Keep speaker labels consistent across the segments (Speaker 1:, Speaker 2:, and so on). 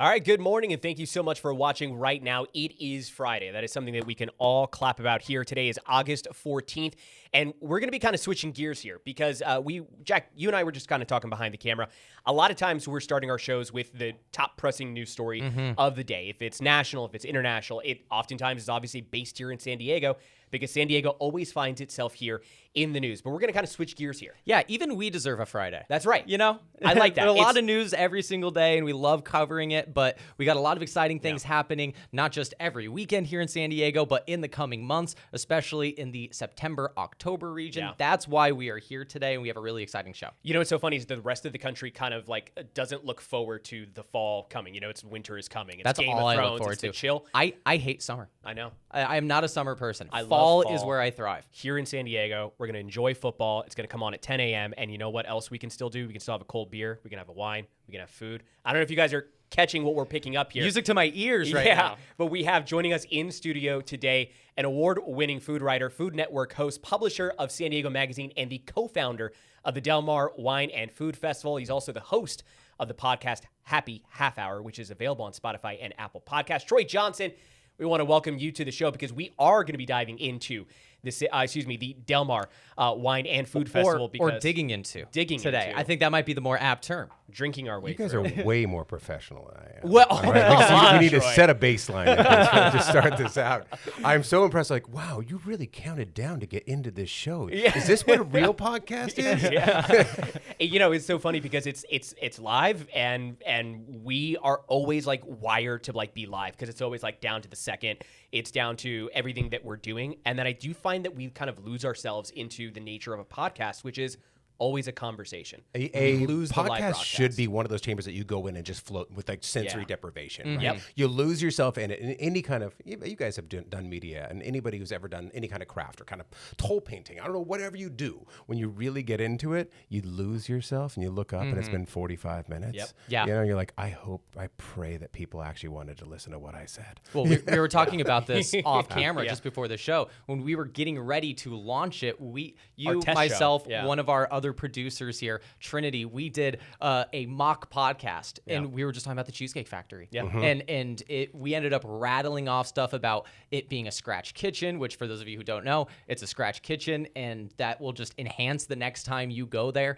Speaker 1: All right, good morning, and thank you so much for watching right now. It is Friday. That is something that we can all clap about here. Today is August 14th, and we're going to be kind of switching gears here because Jack, you and I were just kind of talking behind the camera. A lot of times we're starting our shows with the top pressing news story of the day. If it's national, if it's international, it oftentimes is obviously based here in San Diego because San Diego always finds itself here in the news. But we're going to kind of switch gears here.
Speaker 2: Yeah, even we deserve a Friday.
Speaker 1: That's right.
Speaker 2: You know?
Speaker 1: I like that.
Speaker 2: There's a lot of news every single day, and we love covering it, but we got a lot of exciting things happening, not just every weekend here in San Diego, but in the coming months, especially in the September-October region.
Speaker 1: Yeah.
Speaker 2: That's why we are here today, and we have a really exciting show.
Speaker 1: You know what's so funny is the rest of the country kind of like doesn't look forward to the fall coming. You know, it's winter is coming. It's
Speaker 2: That's
Speaker 1: Game
Speaker 2: all
Speaker 1: of
Speaker 2: I
Speaker 1: Thrones,
Speaker 2: look forward
Speaker 1: it's
Speaker 2: to.
Speaker 1: the chill.
Speaker 2: I hate summer.
Speaker 1: I know.
Speaker 2: I am not a summer person.
Speaker 1: I love
Speaker 2: fall
Speaker 1: fall.
Speaker 2: is where I thrive.
Speaker 1: Here in San Diego, we're going to enjoy football. It's going to come on at 10 a.m. And you know what else we can still do? We can still have a cold beer. We can have a wine. We can have food. I don't know if you guys are catching what we're picking up here.
Speaker 2: Music to my ears right now.
Speaker 1: But we have joining us in studio today an award-winning food writer, Food Network host, publisher of San Diego Magazine, and the co-founder of the Del Mar Wine and Food Festival. He's also the host of the podcast Happy Half Hour, which is available on Spotify and Apple Podcasts. Troy Johnson, we want to welcome you to the show because we are going to be diving into this, the Del Mar Wine and Food Festival.
Speaker 2: Or digging into today. I think that might be the more apt term.
Speaker 1: Drinking our way
Speaker 3: You guys
Speaker 1: through.
Speaker 3: are way more professional than I am.
Speaker 1: Well,
Speaker 3: right? We need to set a baseline to start this out. I'm so impressed. Like, wow, you really counted down to get into this show.
Speaker 1: Yeah.
Speaker 3: Is this what a real podcast is?
Speaker 1: Yeah. You know, it's so funny because it's live and we are always like wired to like be live because it's always like down to the second. It's down to everything that we're doing. And then I do find that we kind of lose ourselves into the nature of a podcast, which is always a conversation.
Speaker 3: A
Speaker 1: lose the live
Speaker 3: podcast
Speaker 1: broadcast.
Speaker 3: should be one of those chambers that you go in and just float with like sensory deprivation. Right?
Speaker 1: Yep.
Speaker 3: You lose yourself in it. In any kind of, you guys have done media, and anybody who's ever done any kind of craft or kind of toll painting, I don't know, whatever you do, when you really get into it, you lose yourself and you look up and it's been 45 minutes.
Speaker 1: Yep.
Speaker 2: Yeah.
Speaker 3: You know, you're like, I pray that people actually wanted to listen to what I said.
Speaker 2: Well, we were talking about this off camera just before the show. When we were getting ready to launch it, myself, one of our other producers here, Trinity, we did a mock podcast, and we were just talking about the Cheesecake Factory.
Speaker 1: Yeah.
Speaker 2: And we ended up rattling off stuff about it being a scratch kitchen, which for those of you who don't know, it's a scratch kitchen, and that will just enhance the next time you go there.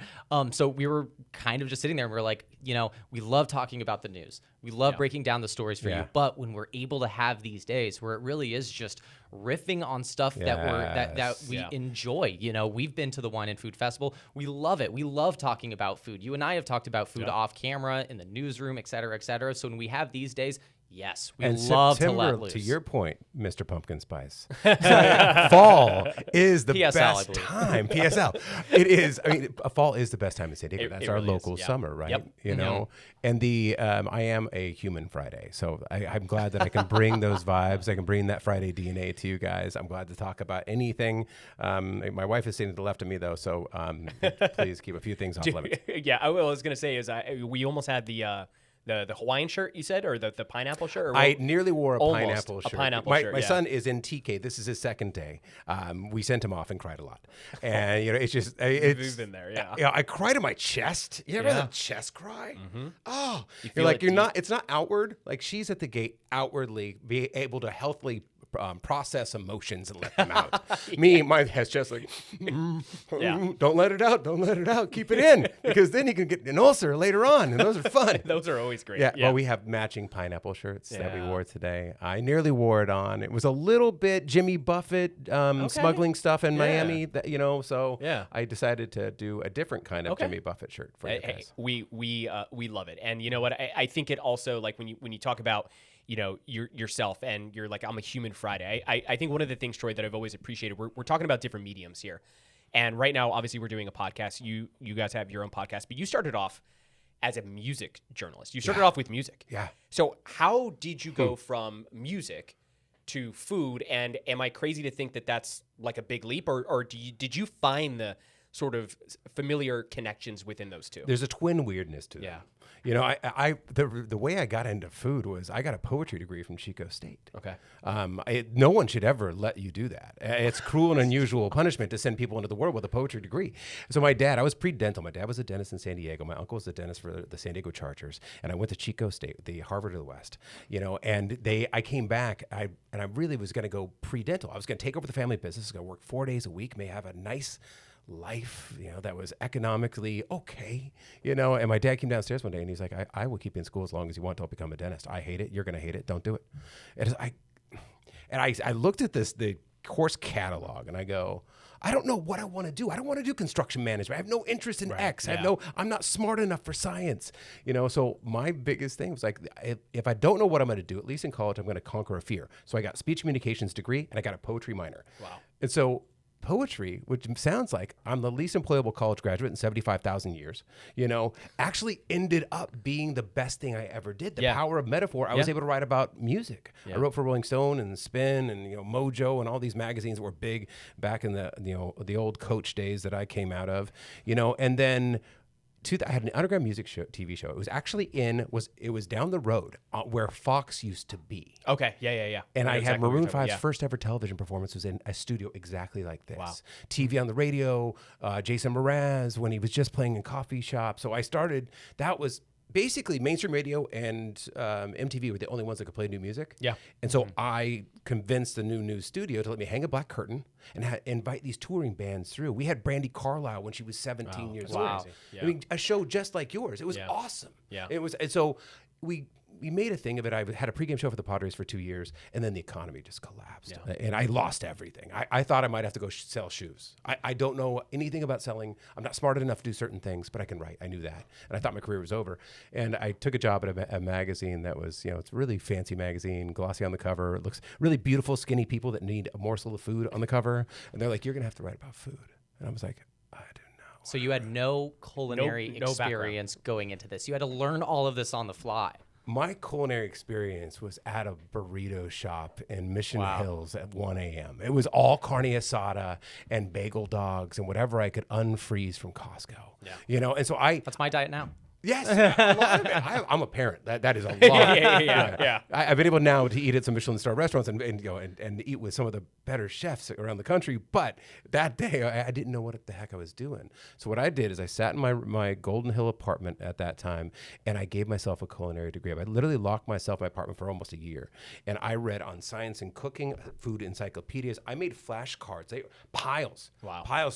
Speaker 2: So we were kind of just sitting there, and we were like, you know, we love talking about the news. We love breaking down the stories for you. But when we're able to have these days where it really is just riffing on stuff that we enjoy. You know, we've been to the Wine and Food Festival. We love it. We love talking about food. You and I have talked about food off camera, in the newsroom, et cetera, et cetera. So when we have these days, yes, we love to let loose.
Speaker 3: To your point, Mr. Pumpkin Spice, fall is the best time. PSL. It is. I mean, fall is the best time in San Diego. That's our
Speaker 1: really
Speaker 3: local
Speaker 1: is,
Speaker 3: summer, right?
Speaker 1: Yep.
Speaker 3: You know, and I am a human Friday, so I'm glad that I can bring those vibes. I can bring that Friday DNA to you guys. I'm glad to talk about anything. My wife is sitting to the left of me, though, so please keep a few things off limits.
Speaker 1: Yeah, I was going to say is we almost had the Hawaiian shirt you said, or the pineapple shirt? Or
Speaker 3: I nearly wore a pineapple shirt. My son is in TK. This is his second day. We sent him off and cried a lot. And, you know, it's just...
Speaker 1: You've been there, yeah.
Speaker 3: I cried in my chest. You ever had a chest cry?
Speaker 1: Mm-hmm.
Speaker 3: Oh. You're like, it's not outward. Like, she's at the gate outwardly, be able to healthily process emotions and let them out. My head's just like, don't let it out. Don't let it out. Keep it in. Because then you can get an ulcer later on. And those are fun.
Speaker 1: Those are always great.
Speaker 3: Yeah. Well, we have matching pineapple shirts that we wore today. I nearly wore it on. It was a little bit Jimmy Buffett smuggling stuff in Miami. That, you know, so I decided to do a different kind of Jimmy Buffett shirt for you guys.
Speaker 1: We love it. And you know what? I think it also, like when you talk about, you know, yourself and you're like, I'm a human Friday. I think one of the things, Troy, that I've always appreciated, we're talking about different mediums here. And right now, obviously, we're doing a podcast. You guys have your own podcast, but you started off as a music journalist. You started off with music.
Speaker 3: Yeah.
Speaker 1: So how did you go from music to food? And am I crazy to think that that's like a big leap? Or did you find the sort of familiar connections within those two.
Speaker 3: There's a twin weirdness to them.
Speaker 1: Yeah.
Speaker 3: You know, the way I got into food was I got a poetry degree from Chico State.
Speaker 1: Okay.
Speaker 3: No one should ever let you do that. It's cruel and unusual punishment to send people into the world with a poetry degree. So my dad, I was pre-dental. My dad was a dentist in San Diego. My uncle was a dentist for the San Diego Chargers, and I went to Chico State, the Harvard of the West. You know, and I came back. I really was going to go pre-dental. I was going to take over the family business. I was going to work 4 days a week, may have a nice life, you know, that was economically okay, you know. And my dad came downstairs one day and he's like, I will keep you in school as long as you want till I become a dentist. I hate it. You're going to hate it. Don't do it. And I looked at the course catalog and I go, I don't know what I want to do. I don't want to do construction management. I have no interest in X. I'm not smart enough for science, you know. So my biggest thing was like, if I don't know what I'm going to do, at least in college, I'm going to conquer a fear. So I got speech communications degree and I got a poetry minor.
Speaker 1: Wow.
Speaker 3: And so poetry, which sounds like I'm the least employable college graduate in 75,000 years, you know, actually ended up being the best thing I ever did. The power of metaphor. I was able to write about music. I wrote for Rolling Stone and Spin and, you know, Mojo and all these magazines that were big back in the, you know, the old Coach days that I came out of, you know. And then I had an underground music show, TV show. It was actually it was down the road where Fox used to be.
Speaker 1: Okay, yeah.
Speaker 3: And I had
Speaker 1: exactly
Speaker 3: Maroon 5's first ever television performance was in a studio exactly like this.
Speaker 1: Wow.
Speaker 3: TV on the radio, Jason Mraz when he was just playing in coffee shops. So I started, that was basically mainstream radio and MTV were the only ones that could play new music.
Speaker 1: Yeah.
Speaker 3: And so I convinced the new news studio to let me hang a black curtain and invite these touring bands through. We had Brandy Carlisle when she was 17 years old.
Speaker 1: Wow. Yeah.
Speaker 3: I mean, a show just like yours. It was awesome.
Speaker 1: Yeah.
Speaker 3: It was, and so we made a thing of it. I had a pregame show for the Padres for 2 years, and then the economy just collapsed, and I lost everything. I thought I might have to go sell shoes. I don't know anything about selling. I'm not smart enough to do certain things, but I can write. I knew that, and I thought my career was over. And I took a job at a magazine that was, you know, it's a really fancy magazine, glossy on the cover. It looks really beautiful, skinny people that need a morsel of food on the cover, and they're like, "You're gonna have to write about food," and I was like, "I don't know."
Speaker 2: So you had no culinary
Speaker 1: No
Speaker 2: experience going into this. You had to learn all of this on the fly.
Speaker 3: My culinary experience was at a burrito shop in Mission Hills at 1 a.m. It was all carne asada and bagel dogs and whatever I could unfreeze from Costco. Yeah. You know, and so
Speaker 2: That's my diet now.
Speaker 3: Yes, a lot of it. I'm a parent. That is a lot.
Speaker 1: Yeah.
Speaker 3: I've been able now to eat at some Michelin star restaurants and you know and eat with some of the better chefs around the country. But that day, I didn't know what the heck I was doing. So what I did is I sat in my Golden Hill apartment at that time, and I gave myself a culinary degree. I literally locked myself in my apartment for almost a year, and I read on science and cooking, food encyclopedias. I made flashcards, piles,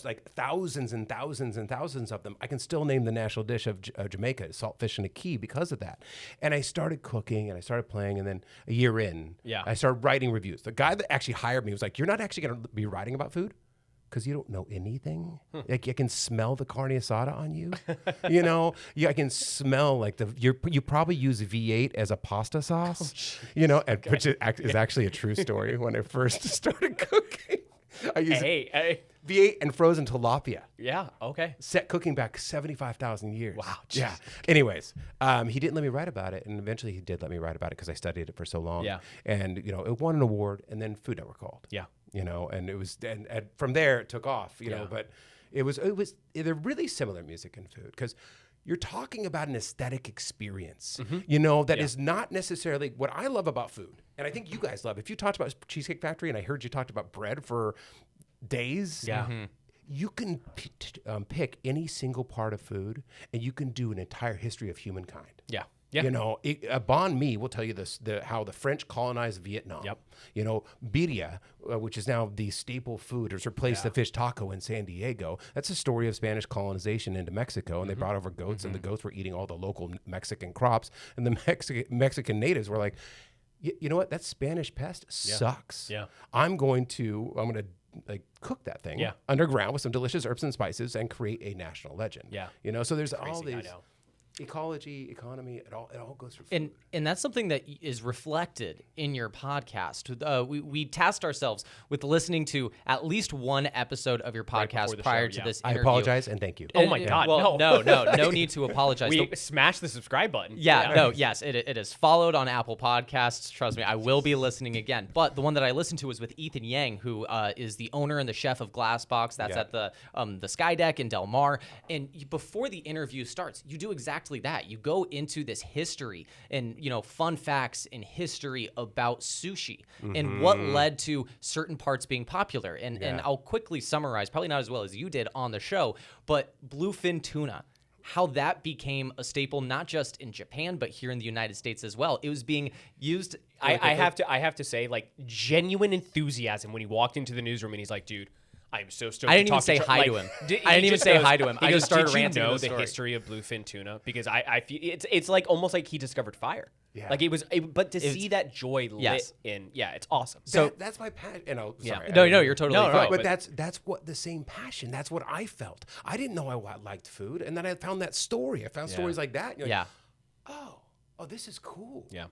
Speaker 3: like thousands and thousands and thousands of them. I can still name the national dish of Jamaica. Saltfish and a key because of that. And I started cooking and I started playing, and then a year in, I started writing reviews. The guy that actually hired me was like, "You're not actually going to be writing about food because you don't know anything. Like I can smell the carne asada on you, you know. I can smell like you probably use V8 as a pasta sauce, you know, and which is actually a true story. When I first started cooking, I used V8 and frozen tilapia.
Speaker 1: Yeah. Okay.
Speaker 3: Set cooking back 75,000 years.
Speaker 1: Wow.
Speaker 3: Yeah. Anyways, he didn't let me write about it, and eventually he did let me write about it because I studied it for so long.
Speaker 1: Yeah.
Speaker 3: And you know, it won an award, and then Food Network called.
Speaker 1: Yeah.
Speaker 3: You know, and it was, and from there it took off. You know, but they're really similar, music and food, because you're talking about an aesthetic experience, you know, that is not necessarily what I love about food. And I think you guys love. If you talked about Cheesecake Factory and I heard you talked about bread for days, you can pick any single part of food and you can do an entire history of humankind.
Speaker 1: Yeah.
Speaker 3: You know, Banh Mi will tell you this: how the French colonized Vietnam.
Speaker 1: Yep.
Speaker 3: You know, birria, which is now the staple food, has replaced the fish taco in San Diego. That's a story of Spanish colonization into Mexico, and they brought over goats, and the goats were eating all the local Mexican crops, and the Mexican natives were like, you know what? That Spanish pest sucks.
Speaker 1: Yeah.
Speaker 3: I'm going to like cook that thing underground with some delicious herbs and spices and create a national legend.
Speaker 1: Yeah.
Speaker 3: You know, so there's
Speaker 1: Crazy,
Speaker 3: all these.
Speaker 1: I know.
Speaker 3: ecology, economy, it all goes through food.
Speaker 2: And that's something that is reflected in your podcast. We tasked ourselves with listening to at least one episode of your podcast
Speaker 1: the
Speaker 2: prior
Speaker 1: show,
Speaker 2: to this
Speaker 3: I
Speaker 2: interview.
Speaker 3: apologize and thank you.
Speaker 1: Oh my God,
Speaker 2: Well,
Speaker 1: no.
Speaker 2: no need to apologize.
Speaker 1: We smash the subscribe button.
Speaker 2: Yes, it is followed on Apple Podcasts. Trust me, I will be listening again. But the one that I listened to was with Ethan Yang, who is the owner and the chef of Glassbox. That's at the Sky Deck in Del Mar. And before the interview starts, you do exactly that. You go into this history and fun facts and history about sushi and what led to certain parts being popular. And I'll quickly summarize, probably not as well as you did on the show, but bluefin tuna. How that became a staple, not just in Japan, but here in the United States as well. It was being used.
Speaker 1: I have to say, like, genuine enthusiasm when he walked into the newsroom and he's like, dude, I'm so stoked.
Speaker 2: I didn't even say hi to him. I didn't even say hi to him. I just started ranting.
Speaker 1: Did you know the history of bluefin tuna? Because I feel it's like almost like he discovered fire.
Speaker 3: Yeah.
Speaker 1: Like but to see that joy lit in, it's awesome.
Speaker 3: So that's my passion. Sorry.
Speaker 2: No, you're totally fine.
Speaker 3: But that's what the same passion. That's what I felt. I didn't know I liked food, and then I found that story. I found stories like that. And you're like, oh, this is cool.
Speaker 1: Yeah.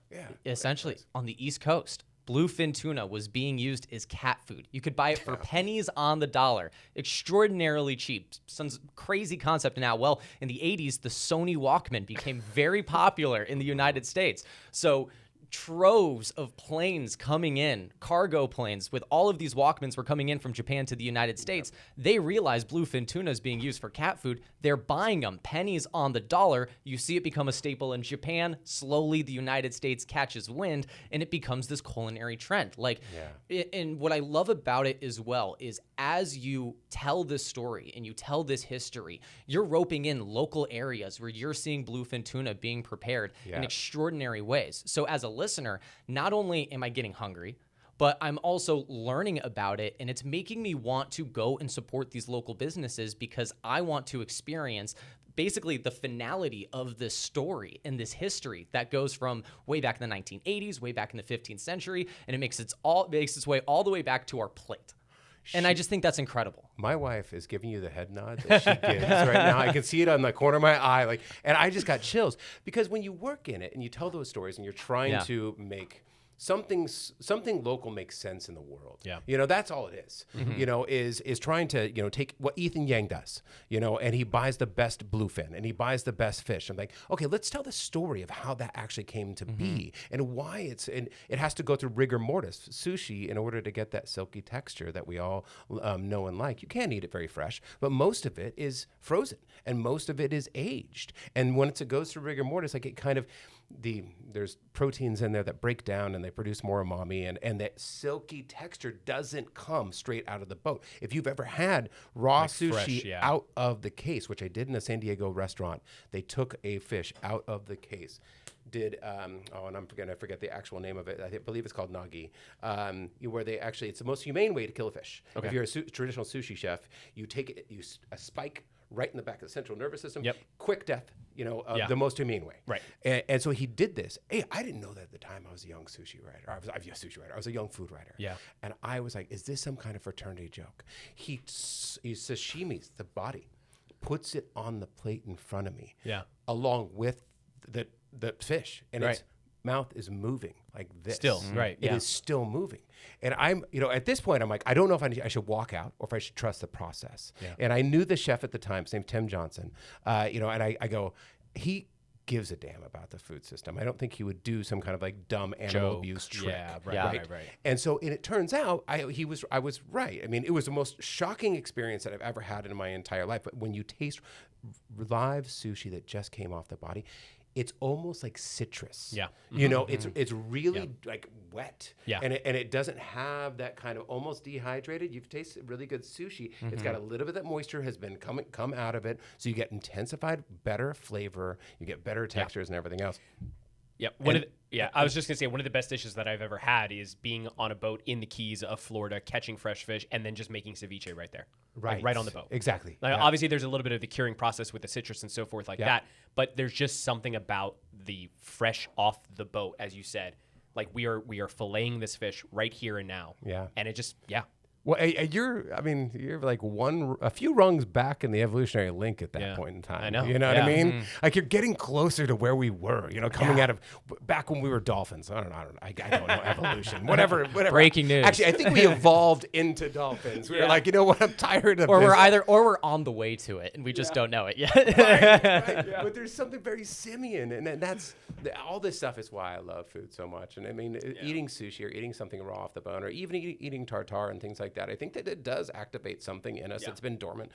Speaker 2: Essentially, on the East Coast, bluefin tuna was being used as cat food. You could buy it for pennies on the dollar. Extraordinarily cheap. Some crazy concept now. Well, in the 80s, the Sony Walkman became very popular in the United States. So troves of planes coming in, cargo planes with all of these Walkmans were coming in from Japan to the United States. They realized bluefin tuna is being used for cat food. They're buying them pennies on the dollar. You see it become a staple in Japan. Slowly, the United States catches wind, and it becomes this culinary trend. And what I love about it as well is as you tell this story and you tell this history, you're roping in local areas where you're seeing bluefin tuna being prepared in extraordinary ways. So as a listener, not only am I getting hungry, but I'm also learning about it, and it's making me want to go and support these local businesses because I want to experience basically the finality of this story and this history that goes from way back in the 1980s, way back in the 15th century, and it makes its way all the way back to our plate. And I just think that's incredible.
Speaker 3: My wife is giving you the head nod that she gives right now. I can see it on the corner of my eye, and I just got chills because when you work in it and you tell those stories and you're trying to make something local makes sense in the world.
Speaker 1: Yeah.
Speaker 3: That's all it is. Is trying to take what Ethan Yang does. And he buys the best bluefin and he buys the best fish. I'm like, okay, let's tell the story of how that actually came to be and why it has to go through rigor mortis sushi in order to get that silky texture that we all know and like. You can't eat it very fresh, but most of it is frozen and most of it is aged. And once it goes through rigor mortis, like it kind of there's proteins in there that break down and they produce more umami, and that silky texture doesn't come straight out of the boat. If you've ever had raw sushi
Speaker 1: fresh,
Speaker 3: out of the case, which I did in a San Diego restaurant, they took a fish out of the case. And I'm going to forget the actual name of it. I believe it's called nagi, where it's the most humane way to kill a fish. Okay. If you're a traditional sushi chef, you take it, a spike right in the back of the central nervous system.
Speaker 1: Yep.
Speaker 3: Quick death, the most humane way.
Speaker 1: Right.
Speaker 3: And so he did this. Hey, I didn't know that at the time. I was a young sushi writer. I was a young food writer.
Speaker 1: Yeah.
Speaker 3: And I was like, is this some kind of fraternity joke? He sashimis the body, puts it on the plate in front of me.
Speaker 1: Yeah.
Speaker 3: Along with the fish, and its mouth is moving like this.
Speaker 1: Still, right.
Speaker 3: It is still moving. And I'm, at this point, I'm like, I don't know if I should walk out or if I should trust the process. Yeah. And I knew the chef at the time, his name Tim Johnson, and I go, he gives a damn about the food system. I don't think he would do some kind of like dumb animal abuse trick.
Speaker 1: Yeah, right.
Speaker 3: And so it turns out I was right. I mean, it was the most shocking experience that I've ever had in my entire life. But when you taste live sushi that just came off the body, it's almost like citrus.
Speaker 1: Yeah.
Speaker 3: It's really like wet.
Speaker 1: Yeah.
Speaker 3: And it doesn't have that kind of almost dehydrated. You've tasted really good sushi. It's got a little bit of that moisture has been come out of it. So you get intensified, better flavor. You get better textures and everything else.
Speaker 1: Yeah. I was just going to say one of the best dishes that I've ever had is being on a boat in the Keys of Florida, catching fresh fish, and then just making ceviche right there. Right on the boat.
Speaker 3: Exactly.
Speaker 1: Obviously, there's a little bit of the curing process with the citrus and so forth like that, but there's just something about the fresh off the boat, as you said. Like we are filleting this fish right here and now.
Speaker 3: Yeah.
Speaker 1: And it just,
Speaker 3: Well, you're like a few rungs back in the evolutionary link at that point in time.
Speaker 1: I know.
Speaker 3: You know what I mean? Like you're getting closer to where we were, coming out of back when we were dolphins. I don't know evolution, whatever.
Speaker 2: Breaking news.
Speaker 3: Actually, I think we evolved into dolphins. We were like, you know what? I'm tired of
Speaker 2: or
Speaker 3: this.
Speaker 2: we're on the way to it and we just don't know it yet.
Speaker 3: Right. But there's something very simian, and that's all this stuff is why I love food so much. And I mean, eating sushi or eating something raw off the bone, or even eating tartare and things like that. I think that it does activate something in us that's been dormant.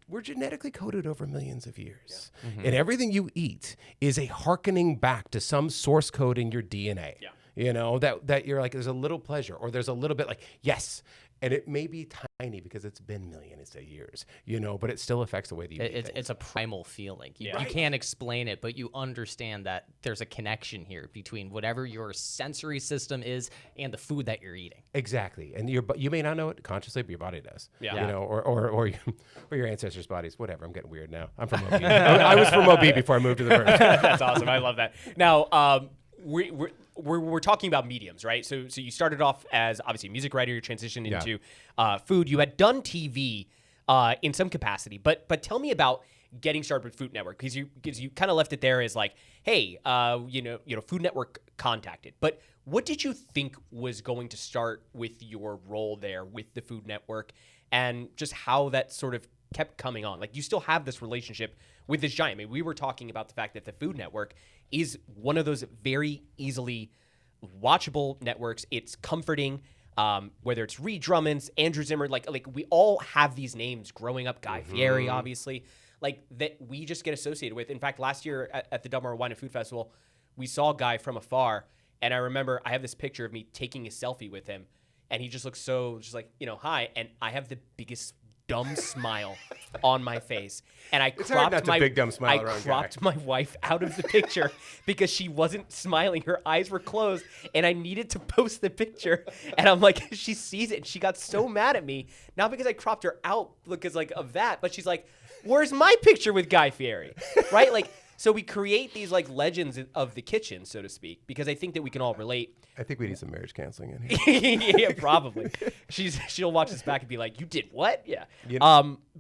Speaker 3: We're genetically coded over millions of years, and everything you eat is a hearkening back to some source code in your DNA. That you're like, there's a little pleasure, or there's a little bit like yes. And it may be tiny because it's been millions of years, but it still affects the way that you eat things.
Speaker 2: It's a primal feeling. You can't explain it, but you understand that there's a connection here between whatever your sensory system is and the food that you're eating.
Speaker 3: Exactly. And you may not know it consciously, but your body does.
Speaker 1: Yeah.
Speaker 3: Or your ancestors' bodies. Whatever. I'm getting weird now. I'm from OB. I was from OB before I moved to the Verge.
Speaker 1: That's awesome. I love that. Now, we're talking about mediums, right? So you started off as obviously a music writer. You transitioned into food. You had done TV in some capacity, but tell me about getting started with Food Network, because you kind of left it there as like, hey, Food Network contacted. But what did you think was going to start with your role there with the Food Network, and just how that sort of kept coming on? Like, you still have this relationship with this giant. I mean, we were talking about the fact that the Food Network is one of those very easily watchable networks. It's comforting, whether it's Reed Drummond's, Andrew Zimmer, like we all have these names growing up, Guy Fieri, obviously, like that we just get associated with. In fact, last year at the Delmar Wine and Food Festival, we saw Guy from afar, and I remember I have this picture of me taking a selfie with him, and he just looks so just like, hi, and I have the biggest dumb smile on my face, and I cropped my wife out of the picture because she wasn't smiling. Her eyes were closed, and I needed to post the picture. And I'm like, she sees it, and she got so mad at me, not because I cropped her out because of that, but she's like, "Where's my picture with Guy Fieri?" Right? Like, so we create these like legends of the kitchen, so to speak, because I think that we can all relate.
Speaker 3: I think we need some marriage counseling in here.
Speaker 1: Yeah, probably. She'll watch this back and be like, "You did what?" Yeah.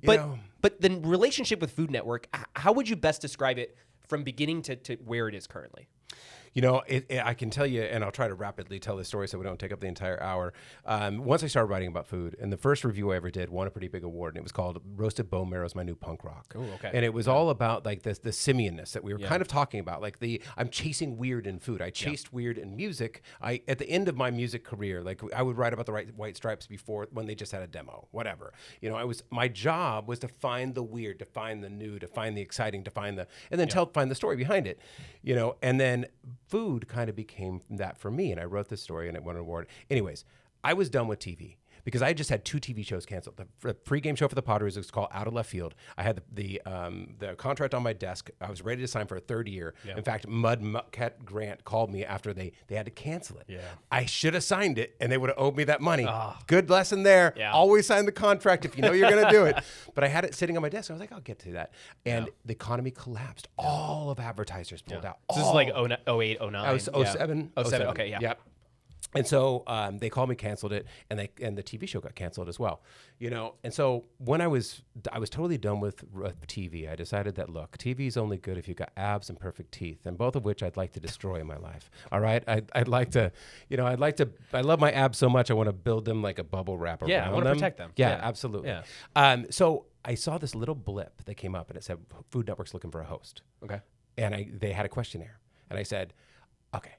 Speaker 1: But the relationship with Food Network, how would you best describe it from beginning to where it is currently?
Speaker 3: I can tell you, and I'll try to rapidly tell this story so we don't take up the entire hour. Once I started writing about food, and the first review I ever did won a pretty big award, and it was called "Roasted Bone Marrow is My New Punk Rock."
Speaker 1: Oh, okay.
Speaker 3: And it was all about like the simianness that we were kind of talking about, like I'm chasing weird in food. I chased weird in music. At the end of my music career, like I would write about the White Stripes before when they just had a demo, whatever. My job was to find the weird, to find the new, to find the exciting, to find and then find the story behind it, and then food kind of became that for me, and I wrote this story and it won an award. Anyways, I was done with TV because I just had 2 TV shows canceled. The pregame show for the Padres was called Out of Left Field. I had the contract on my desk. I was ready to sign for a 3rd year. Yeah. In fact, Mudcat Grant called me after they had to cancel it. Yeah. I should have signed it, and they would have owed me that money. Good lesson there. Yeah. Always sign the contract if you know you're going to do it. But I had it sitting on my desk. I was like, I'll get to that. And the economy collapsed. All of advertisers pulled out.
Speaker 1: So this is like 08, 09.
Speaker 3: I was 07.
Speaker 1: 07. Okay, yeah.
Speaker 3: Yep. And so they called me, canceled it, and the TV show got canceled as well, And so when I was totally done with TV, I decided that look, TV is only good if you've got abs and perfect teeth, and both of which I'd like to destroy in my life. All right, I'd like to, I love my abs so much I want to build them like a bubble wrap around them.
Speaker 1: Yeah, I want to protect them.
Speaker 3: Yeah, absolutely. Yeah. So I saw this little blip that came up, and it said Food Network's looking for a host.
Speaker 1: Okay.
Speaker 3: And they had a questionnaire, and I said, okay,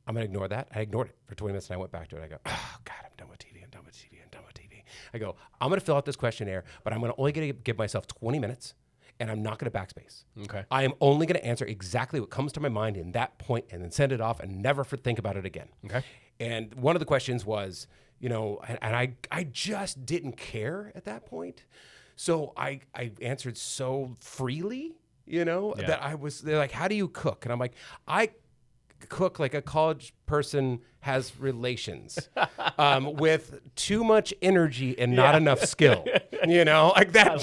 Speaker 3: I'm going to ignore that. I ignored it for 20 minutes, and I went back to it. I go, oh, God, I'm done with TV. I'm done with TV. I'm done with TV. I go, I'm going to fill out this questionnaire, but I'm only going to give myself 20 minutes, and I'm not going to backspace.
Speaker 1: Okay. I
Speaker 3: am only going to answer exactly what comes to my mind in that point and then send it off and never think about it again.
Speaker 1: Okay.
Speaker 3: And one of the questions was, and I just didn't care at that point. So I answered so freely, that they're like, how do you cook? And I'm like, I cook like a college person has relations with too much energy and not enough skill, like that.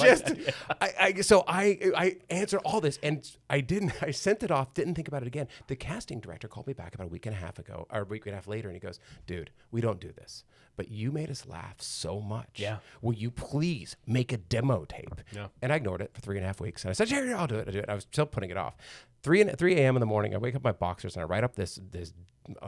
Speaker 3: So I answered all this, and I sent it off, didn't think about it again. The casting director called me back about a week and a half later, and he goes, dude, we don't do this. but you made us laugh so much.
Speaker 1: Yeah.
Speaker 3: Will you please make a demo tape?
Speaker 1: Yeah.
Speaker 3: And I ignored it for 3.5 weeks. And I said, sure, I'll do it. I was still putting it off. 3 a.m. in the morning, I wake up my boxers and I write up this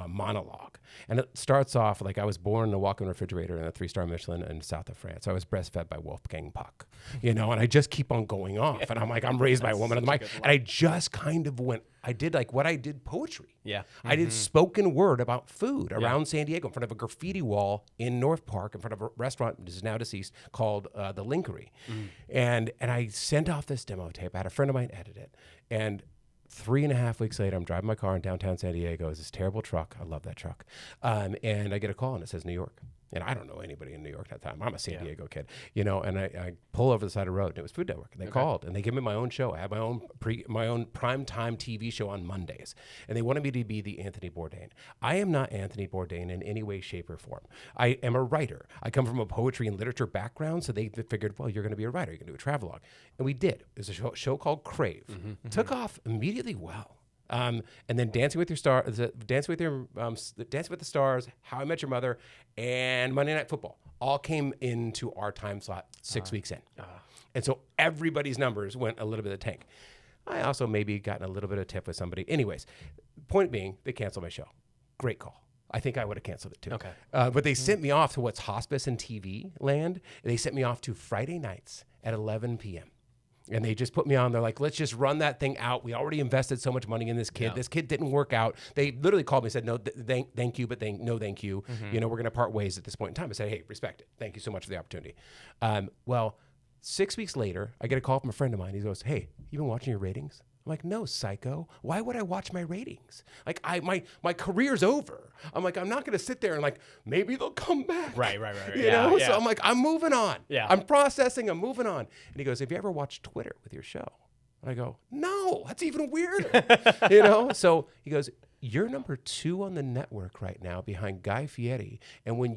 Speaker 3: monologue. And it starts off like I was born in a walk-in refrigerator in a 3-star Michelin in south of France. I was breastfed by Wolfgang Puck, and I just keep on going off. And I'm like, I'm raised by a woman on the mic. And I just kind of I did like what I did poetry.
Speaker 1: Yeah.
Speaker 3: I did spoken word about food around San Diego in front of a graffiti wall in North Park in front of a restaurant that is now deceased called the Linkery. And I sent off this demo tape. I had a friend of mine edit it. And 3.5 weeks later, I'm driving my car in downtown San Diego. It's this terrible truck. I love that truck. And I get a call and it says New York. And I don't know anybody in New York at that time. I'm a San Diego kid, and I pull over the side of the road and it was Food Network. And they called and they gave me my own show. I had my own primetime TV show on Mondays. And they wanted me to be the Anthony Bourdain. I am not Anthony Bourdain in any way, shape, or form. I am a writer. I come from a poetry and literature background, so they figured, well, you're going to be a writer. You're going to do a travelogue. And we did. It was a show called Crave. Took off immediately well. And then Dancing with the Stars, How I Met Your Mother, and Monday Night Football all came into our time slot 6 weeks in. And so everybody's numbers went a little bit of tank. I also maybe gotten a little bit of tip with somebody. Anyways, point being, they canceled my show. Great call. I think I would have canceled it too.
Speaker 1: Okay.
Speaker 3: But they sent me off to what's hospice and TV land. They sent me off to Friday nights at 11 p.m. And they just put me on. They're like, let's just run that thing out. We already invested so much money in this kid. Yeah. This kid didn't work out. They literally called me and said, no, thank you, but no thank you. We're going to part ways at this point in time. I said, hey, respect it. Thank you so much for the opportunity. Well, 6 weeks later, I get a call from a friend of mine. He goes, hey, you been watching your ratings? I'm like, no, psycho. Why would I watch my ratings? Like, my career's over. I'm like, I'm not going to sit there and like, maybe they'll come back.
Speaker 1: Right.
Speaker 3: You know? Yeah. So I'm like, I'm moving on.
Speaker 1: Yeah.
Speaker 3: I'm processing. I'm moving on. And he goes, have you ever watched Twitter with your show? And I go, no, that's even weirder. So he goes, you're number 2 on the network right now behind Guy Fieri. And when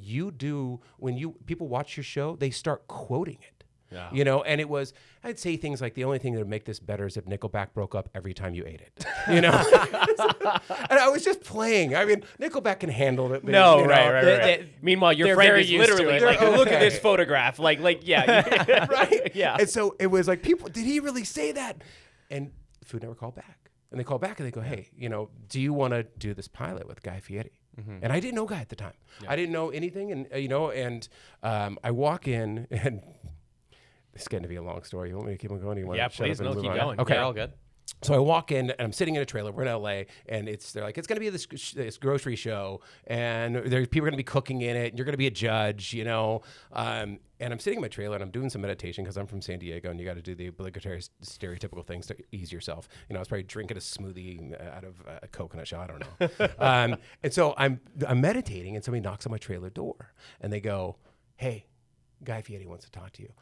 Speaker 3: people watch your show, they start quoting it. Yeah. And it was, I'd say things like the only thing that would make this better is if Nickelback broke up every time you ate it. And I was just playing. I mean, Nickelback can handle it.
Speaker 1: No, right. Meanwhile, your friend is literally like, oh, look at this photograph. Like, yeah.
Speaker 3: Right?
Speaker 1: Yeah.
Speaker 3: And so it was like, people, did he really say that? And Food Network called back. And they call back and they go, hey, do you want to do this pilot with Guy Fieri? And I didn't know Guy at the time. Yeah. I didn't know anything. And, I walk in and... It's getting to be a long story. You want me to keep on going?
Speaker 1: Yeah, please. No, keep going.
Speaker 3: Okay.
Speaker 1: You're all good.
Speaker 3: So I walk in and I'm sitting in a trailer. We're in LA, and they're like, it's going to be this grocery show, and there's people are going to be cooking in it, and you're going to be a judge, And I'm sitting in my trailer and I'm doing some meditation because I'm from San Diego, and you got to do the obligatory stereotypical things to ease yourself. I was probably drinking a smoothie out of a coconut shell. I don't know. And so I'm meditating, and somebody knocks on my trailer door, and they go, hey, Guy Fieri wants to talk to you.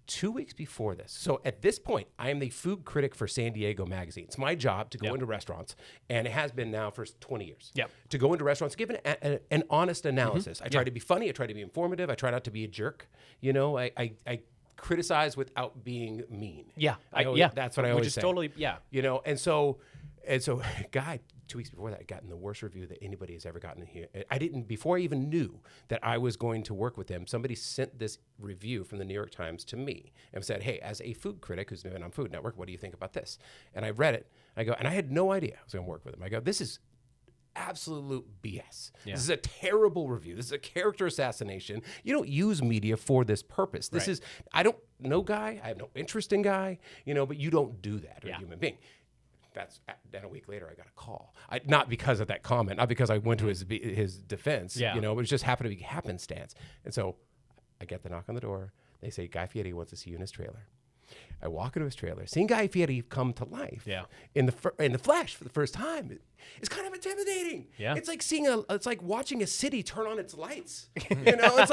Speaker 3: 2 weeks before this. So at this point, I am the food critic for San Diego Magazine. It's my job to go into restaurants, and it has been now for 20 years.
Speaker 1: Yep.
Speaker 3: To go into restaurants, give an honest analysis. I try to be funny. I try to be informative. I try not to be a jerk. I criticize without being mean.
Speaker 1: Yeah.
Speaker 3: That's what I always say.
Speaker 1: Which is totally, yeah.
Speaker 3: And so, Guy, 2 weeks before that, I'd gotten the worst review that anybody has ever gotten here. Before I even knew that I was going to work with them, somebody sent this review from the New York Times to me and said, hey, as a food critic who's been on Food Network, what do you think about this? And I read it. And I had no idea I was going to work with them. I go, this is absolute BS. Yeah. This is a terrible review. This is a character assassination. You don't use media for this purpose. I don't know Guy. I have no interest in Guy, but you don't do that as a human being. Then a week later, I got a call. Not because of that comment, not because I went to his defense. Yeah. It was just happened to be happenstance. And so I get the knock on the door. They say, Guy Fieri wants to see you in his trailer. I walk into his trailer. Seeing Guy Fieri come to life in the flesh for the first time, it's kind of intimidating. Yeah. It's like it's like watching a city turn on its lights. It's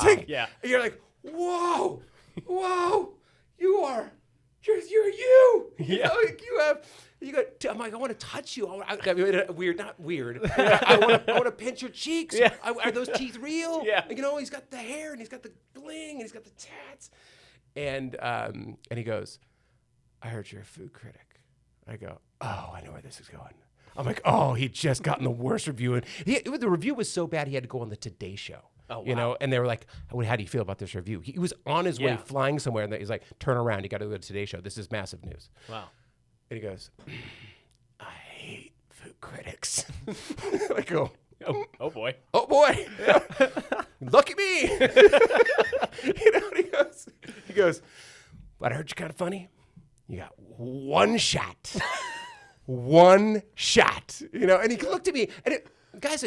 Speaker 3: like, you're like, whoa, you're you. I'm like, I want to touch you. Weird, not weird. I want to pinch your cheeks. Yeah. Are those teeth real? Yeah. He's got the hair and he's got the bling and he's got the tats. And he goes, I heard you're a food critic. I go, oh, I know where this is going. I'm like, oh, he'd just gotten the worst review. And the review was so bad he had to go on the Today Show. You know, and they were like, how do you feel about this review? He was on his way flying somewhere, and he's like, turn around, you got to go to the Today Show. This is massive news.
Speaker 1: Wow.
Speaker 3: And he goes, I hate food critics. I go,
Speaker 1: oh boy.
Speaker 3: Oh boy. Lucky me. You know, and he goes, but I heard you kind of funny. You got one shot. One shot. You know, and he looked at me, and guy's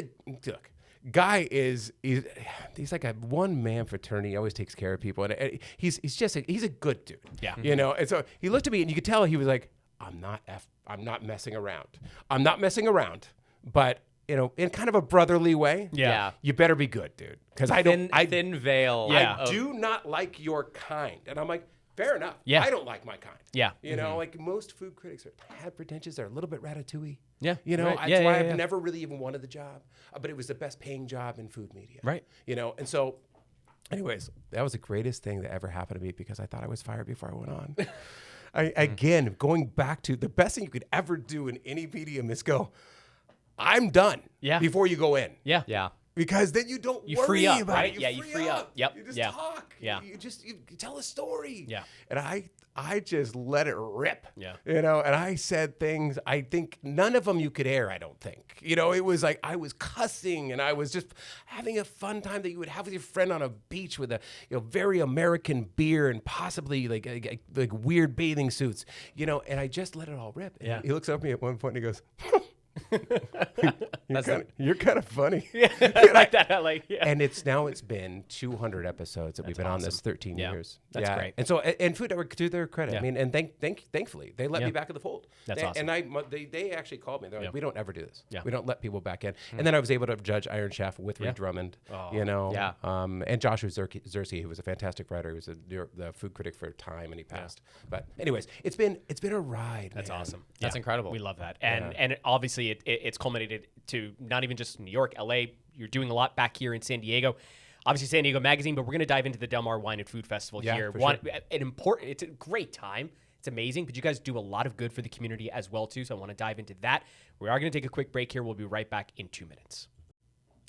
Speaker 3: look. Guy he's like a one-man fraternity. He always takes care of people, and he's a good dude.
Speaker 1: Yeah.
Speaker 3: You know, and so he looked at me, and you could tell he was like, I'm not messing around. I'm not messing around, but you know, in kind of a brotherly way.
Speaker 2: Yeah.
Speaker 3: You better be good, dude, because
Speaker 2: thin veil.
Speaker 3: I do not like your kind, and I'm like, fair enough.
Speaker 1: Yeah.
Speaker 3: I don't like my kind.
Speaker 1: Yeah.
Speaker 3: You know, like most food critics have pretentious. They're a little bit ratatouille.
Speaker 1: Yeah.
Speaker 3: You know,
Speaker 1: Right.
Speaker 3: that's why I've never really even wanted the job, but it was the best paying job in food media.
Speaker 1: Right.
Speaker 3: You know, and so, anyways, that was the greatest thing that ever happened to me because I thought I was fired before I went on. Again, going back to the best thing you could ever do in any medium is go, I'm done.
Speaker 1: Yeah.
Speaker 3: Before you go in.
Speaker 1: Yeah.
Speaker 2: Yeah.
Speaker 3: Because then you don't
Speaker 1: You
Speaker 3: worry
Speaker 1: free up,
Speaker 3: about
Speaker 1: right?
Speaker 3: it.
Speaker 1: Yeah, you free up. Yep.
Speaker 3: You just
Speaker 1: Yeah.
Speaker 3: talk.
Speaker 1: Yeah.
Speaker 3: You tell a story.
Speaker 1: Yeah.
Speaker 3: And I just let it rip.
Speaker 1: Yeah.
Speaker 3: You know, and I said things, I think none of them you could air, I don't think. You know, it was like I was cussing and I was just having a fun time that you would have with your friend on a beach with a very American beer and possibly like weird bathing suits. You know, and I just let it all rip. And he looks up at me at one point and he goes, You're kind of funny.
Speaker 1: Yeah. I like that.
Speaker 3: And it's been 200 episodes that we've been on this 13 years.
Speaker 1: That's great.
Speaker 3: And so, and Food Network, to their credit,
Speaker 1: Yeah.
Speaker 3: I mean, and thankfully, they let me back in the fold.
Speaker 1: That's awesome.
Speaker 3: And they actually called me. They're like, we don't ever do this.
Speaker 1: Yeah.
Speaker 3: We don't let people back in. And then I was able to judge Iron Chef with Reed Drummond, you know.
Speaker 2: Yeah.
Speaker 3: And Joshua Xerxes, who was a fantastic writer. He was the food critic for Time, and he passed. But anyways, it's been a ride.
Speaker 1: That's
Speaker 3: man.
Speaker 1: awesome.
Speaker 2: That's incredible.
Speaker 1: We love that. And obviously it's culminated to not even just New York, LA. You're doing a lot back here in San Diego. Obviously San Diego Magazine, but we're going to dive into the Del Mar Wine and Food Festival here.
Speaker 3: For sure.
Speaker 1: It's a great time. It's amazing, but you guys do a lot of good for the community as well too. So I want to dive into that. We are going to take a quick break here. We'll be right back in 2 minutes.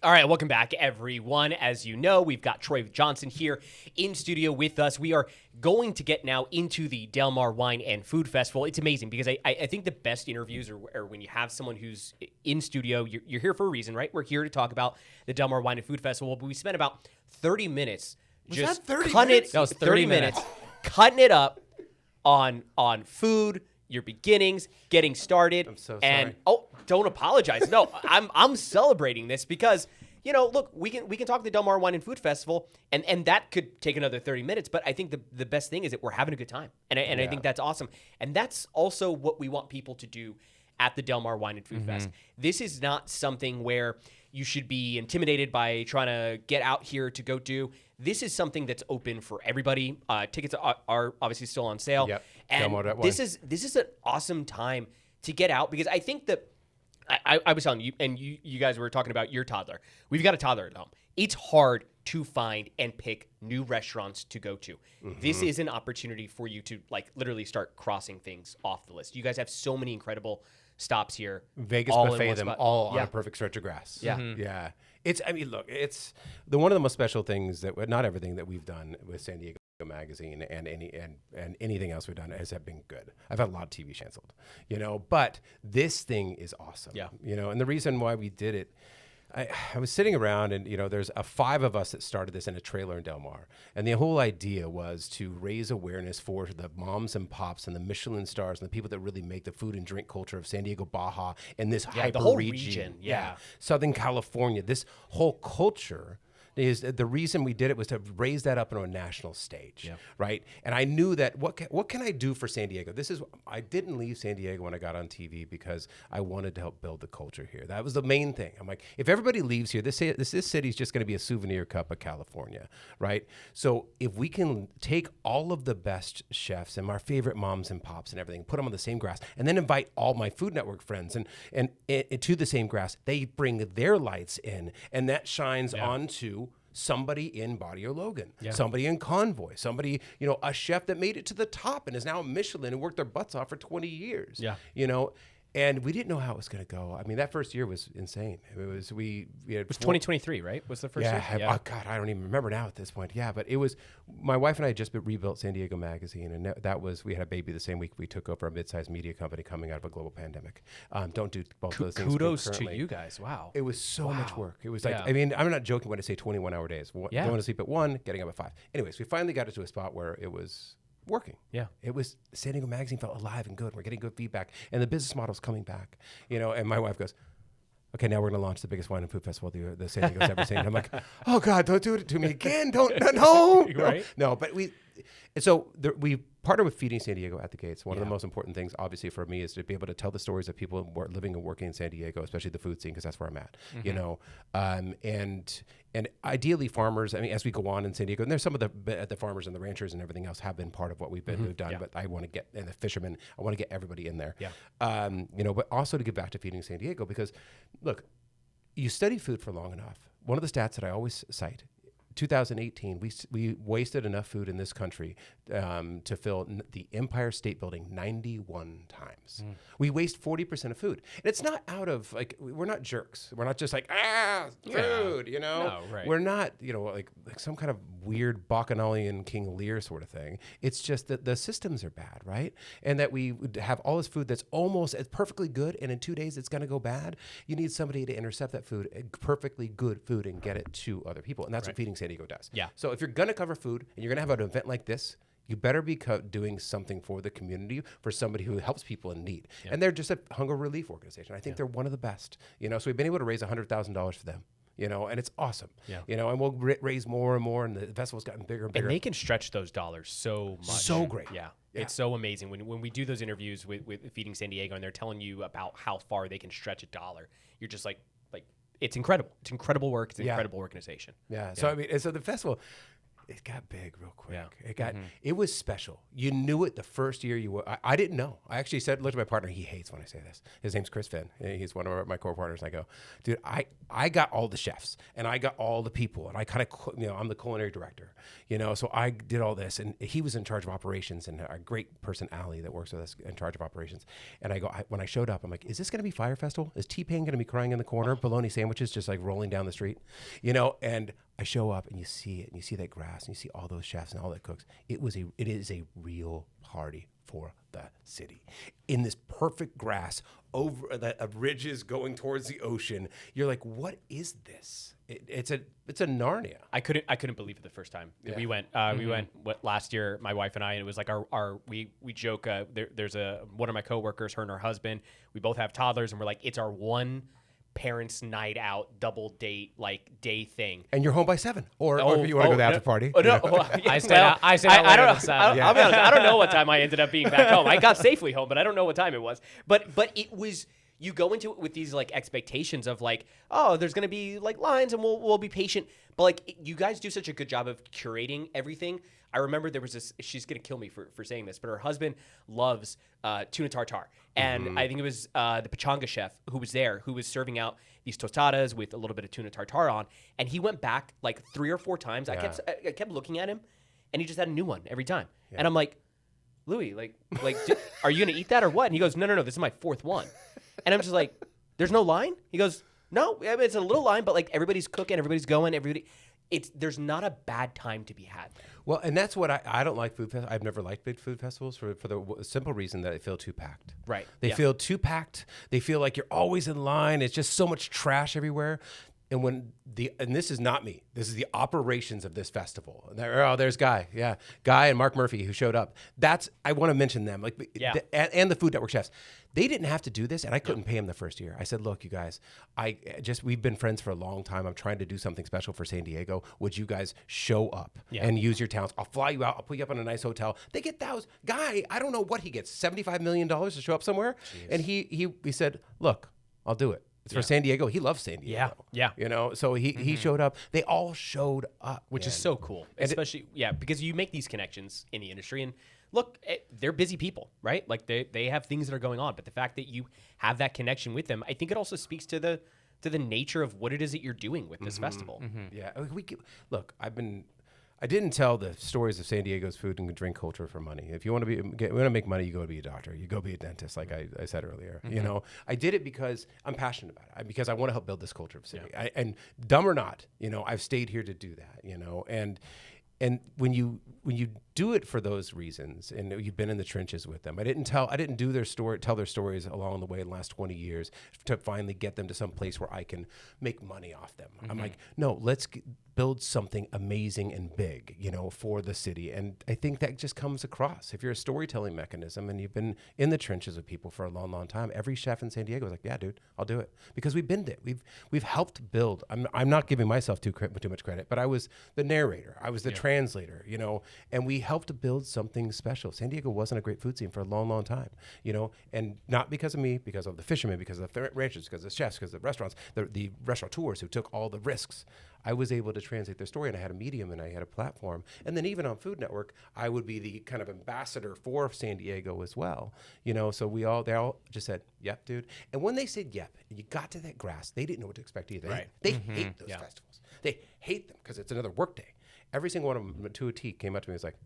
Speaker 1: All right, welcome back, everyone. As you know, we've got Troy Johnson here in studio with us. We are going to get now into the Del Mar Wine and Food Festival. It's amazing because I think the best interviews are when you have someone who's in studio. You're here for a reason, right? We're here to talk about the Del Mar Wine and Food Festival, but we spent about 30 minutes just
Speaker 3: that 30
Speaker 1: cutting
Speaker 3: minutes?
Speaker 1: it.
Speaker 2: That was 30 minutes.
Speaker 1: Cutting it up on food, your beginnings, getting started.
Speaker 3: I'm so
Speaker 1: and
Speaker 3: sorry.
Speaker 1: don't apologize. No, I'm celebrating this because look, we can talk the Del Mar Wine and Food Festival, and that could take another 30 minutes. But I think the best thing is that we're having a good time, and I think that's awesome. And that's also what we want people to do at the Del Mar Wine and Food Fest. This is not something where you should be intimidated by trying to get out here to go do. This is something that's open for everybody. Tickets are obviously still on sale.
Speaker 3: Yep.
Speaker 1: And this is an awesome time to get out because I think that I was telling you, and you guys were talking about your toddler. We've got a toddler at home. It's hard to find and pick new restaurants to go to. This is an opportunity for you to literally start crossing things off the list. You guys have so many incredible stops here.
Speaker 3: Vegas
Speaker 1: all in
Speaker 3: buffet
Speaker 1: one
Speaker 3: them
Speaker 1: spot.
Speaker 3: all on
Speaker 1: Yeah.
Speaker 3: a perfect stretch of grass.
Speaker 1: Yeah.
Speaker 3: Yeah. It's one of the most special things not everything that we've done with San Diego Magazine and anything else we've done has been good. I've had a lot of TV canceled, but this thing is awesome.
Speaker 1: Yeah.
Speaker 3: And the reason why we did it, I was sitting around and, there's 5 of us that started this in a trailer in Del Mar. And the whole idea was to raise awareness for the moms and pops and the Michelin stars and the people that really make the food and drink culture of San Diego, Baja, and this hyper
Speaker 1: the whole
Speaker 3: region.
Speaker 1: region, yeah.
Speaker 3: Southern California, this whole culture. Is the reason we did it was to raise that up on a national stage, right? And I knew that what can I do for San Diego? I didn't leave San Diego when I got on TV because I wanted to help build the culture here. That was the main thing. I'm like, if everybody leaves here, this city is just going to be a souvenir cup of California, right? So if we can take all of the best chefs and our favorite moms and pops and everything, put them on the same grass, and then invite all my Food Network friends and to the same grass, they bring their lights in, and that shines onto somebody in Body or Logan, somebody in Convoy, somebody, a chef that made it to the top and is now a Michelin and worked their butts off for 20 years. And we didn't know how it was going to go. I mean, that first year was insane. It was
Speaker 1: It was 2023, right? Was the first year?
Speaker 3: Oh God, I don't even remember now at this point. Yeah, but it was. My wife and I had just rebuilt San Diego Magazine, and that was, we had a baby the same week we took over a mid-sized media company coming out of a global pandemic. Don't do both those things.
Speaker 1: Kudos to you guys. Wow.
Speaker 3: It was so much work. It was like, I mean, I'm not joking when I say 21-hour days. Going to sleep at 1, getting up at 5. Anyways, we finally got it to a spot where it was working.
Speaker 1: Yeah.
Speaker 3: It was, San Diego Magazine felt alive and good. We're getting good feedback, and the business model's coming back. And my wife goes, okay, now we're going to launch the biggest wine and food festival the San Diego's ever seen. I'm like, oh God, don't do it to me again. No.
Speaker 1: Right?
Speaker 3: No, but we partner with Feeding San Diego at the gates. One of the most important things, obviously, for me is to be able to tell the stories of people living and working in San Diego, especially the food scene, because that's where I'm at. And ideally farmers. I mean, as we go on in San Diego, and there's some of the farmers and the ranchers and everything else have been part of what we've done. But I want to get, and the fishermen, I want to get everybody in there. Yeah. But also to give back to Feeding San Diego, because look, you study food for long enough. One of the stats that I always cite. 2018, we wasted enough food in this country to fill the Empire State Building 91 times. We waste 40% of food. And it's not out of, like, we're not jerks. We're not just like, food, No, right. We're not, like some kind of weird Bacchanalian King Lear sort of thing. It's just that the systems are bad, right? And that we would have all this food that's almost as perfectly good, and in 2 days it's going to go bad. You need somebody to intercept that food, perfectly good food, and get it to other people. And that's what Feeding San Diego does. Yeah. So if you're going to cover food and you're going to have an event like this, you better be doing something for the community, for somebody who helps people in need. Yeah. And they're just a hunger relief organization. I think they're one of the best. So we've been able to raise $100,000 for them. And it's awesome. Yeah. And we'll raise more and more, and the festival's gotten bigger and bigger.
Speaker 1: And they can stretch those dollars so much.
Speaker 3: So great.
Speaker 1: Yeah. It's so amazing. When we do those interviews with Feeding San Diego, and they're telling you about how far they can stretch $1, you're just like, it's incredible. It's incredible work. It's an incredible organization.
Speaker 3: Yeah. So, I mean, so the festival, it got big real quick. Yeah. It was special. You knew it the first year you were. I didn't know. I actually looked at my partner. He hates when I say this. His name's Chris Finn. He's one of my core partners. And I go, dude, I got all the chefs, and I got all the people, and I kind of, I'm the culinary director, so I did all this, and he was in charge of operations, and a great person, Allie, that works with us, in charge of operations. And I go, when I showed up, I'm like, is this going to be Fire Festival? Is T-Pain going to be crying in the corner? Bologna sandwiches just like rolling down the street, and I show up, and you see it, and you see that grass, and you see all those chefs and all that cooks. It is a real party for the city. In this perfect grass over the ridges going towards the ocean, you're like, what is this? It's a Narnia.
Speaker 1: I couldn't believe it the first time we went. We went last year, my wife and I, and it was like we joke. There's one of my coworkers, her and her husband. We both have toddlers, and we're like, it's our one parents' night out, double date, like day thing.
Speaker 3: And you're home by 7, or if you want to go to the after party.
Speaker 1: I stayed out later. I'll be honest. I don't know what time I ended up being back home. I got safely home, but I don't know what time it was. But it was. You go into it with these like expectations of like, oh, there's gonna be like lines, and we'll be patient. But like, you guys do such a good job of curating everything. I remember there was this. She's gonna kill me for saying this, but her husband loves tuna tartare, and I think it was the Pachanga chef who was there, who was serving out these tostadas with a little bit of tuna tartare on, and he went back like 3 or 4 times. I kept looking at him, and he just had a new one every time, and I'm like, Louis, are you gonna eat that or what? And he goes, no, this is my 4th one. And I'm just like, there's no line? He goes, no, I mean, it's a little line, but like everybody's cooking, everybody's going, there's not a bad time to be had there.
Speaker 3: Well, and that's what I don't like food festivals. I've never liked big food festivals for the simple reason that they feel too packed.
Speaker 1: Right.
Speaker 3: They feel too packed. They feel like you're always in line. It's just so much trash everywhere. And this is not me. This is the operations of this festival. There's Guy and Mark Murphy who showed up. I want to mention them, and the Food Network chefs. They didn't have to do this, and I couldn't pay them the first year. I said, look, you guys, we've been friends for a long time. I'm trying to do something special for San Diego. Would you guys show up and use your talents? I'll fly you out. I'll put you up in a nice hotel. They get thousands. Guy, I don't know what he gets, $75 million to show up somewhere. Jeez. And he said, look, I'll do it. It's for San Diego. He loves San Diego. Yeah. So he showed up. They all showed up.
Speaker 1: Which is so cool. And especially, because you make these connections in the industry. And look, they're busy people, right? Like they have things that are going on. But the fact that you have that connection with them, I think it also speaks to the nature of what it is that you're doing with this festival.
Speaker 3: Yeah. Look, I didn't tell the stories of San Diego's food and drink culture for money. If you want to make money, you go to be a doctor. You go be a dentist, like I said earlier. You know, I did it because I'm passionate about it. Because I want to help build this culture of the city. And dumb or not, you know, I've stayed here to do that. You know, and when you do it for those reasons, and you've been in the trenches with them, I didn't tell their stories along the way in the last 20 years to finally get them to some place where I can make money off them. I'm like, no, let's build something amazing and big, you know, for the city. And I think that just comes across. If you're a storytelling mechanism and you've been in the trenches with people for a long, long time, every chef in San Diego is like, yeah, dude, I'll do it. Because we've been there. We've helped build. I'm not giving myself too much credit, but I was the narrator. I was the translator, you know, and we helped to build something special. San Diego wasn't a great food scene for a long, long time, you know, and not because of me, because of the fishermen, because of the ranchers, because of the chefs, because of the restaurants, the restaurateurs who took all the risks. I was able to translate their story, and I had a medium and I had a platform. And then even on Food Network, I would be the kind of ambassador for San Diego as well. You know, so they all just said, yep, dude. And when they said yep, and you got to that grass, they didn't know what to expect either.
Speaker 1: Right.
Speaker 3: They hate those festivals. They hate them because it's another work day. Every single one of them, to a T, came up to me and was like,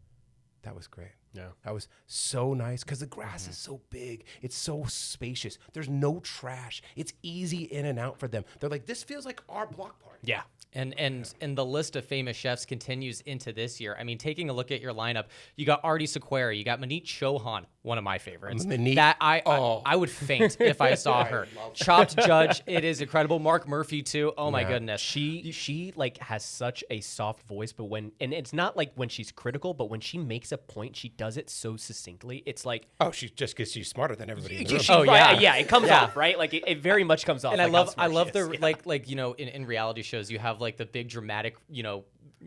Speaker 3: that was great.
Speaker 1: Yeah.
Speaker 3: That was so nice because the grass is so big. It's so spacious. There's no trash. It's easy in and out for them. They're like, this feels like our block party.
Speaker 1: Yeah.
Speaker 2: And the list of famous chefs continues into this year. I mean, taking a look at your lineup, you got Artie Sequeira, you got Manit Chauhan, one of my favorites.
Speaker 3: Manit,
Speaker 2: that I would faint if I saw her. Chopped Judge, it is incredible. Mark Murphy too. Oh my goodness.
Speaker 1: She like has such a soft voice, but and it's not like when she's critical, but when she makes a point, she does it so succinctly. It's like,
Speaker 3: oh, she's just because she's smarter than everybody in the room.
Speaker 1: Oh yeah, it comes off, right? Like it very much comes off.
Speaker 2: And
Speaker 1: like
Speaker 2: I love the like you know, in reality shows you have like the big dramatic, you know,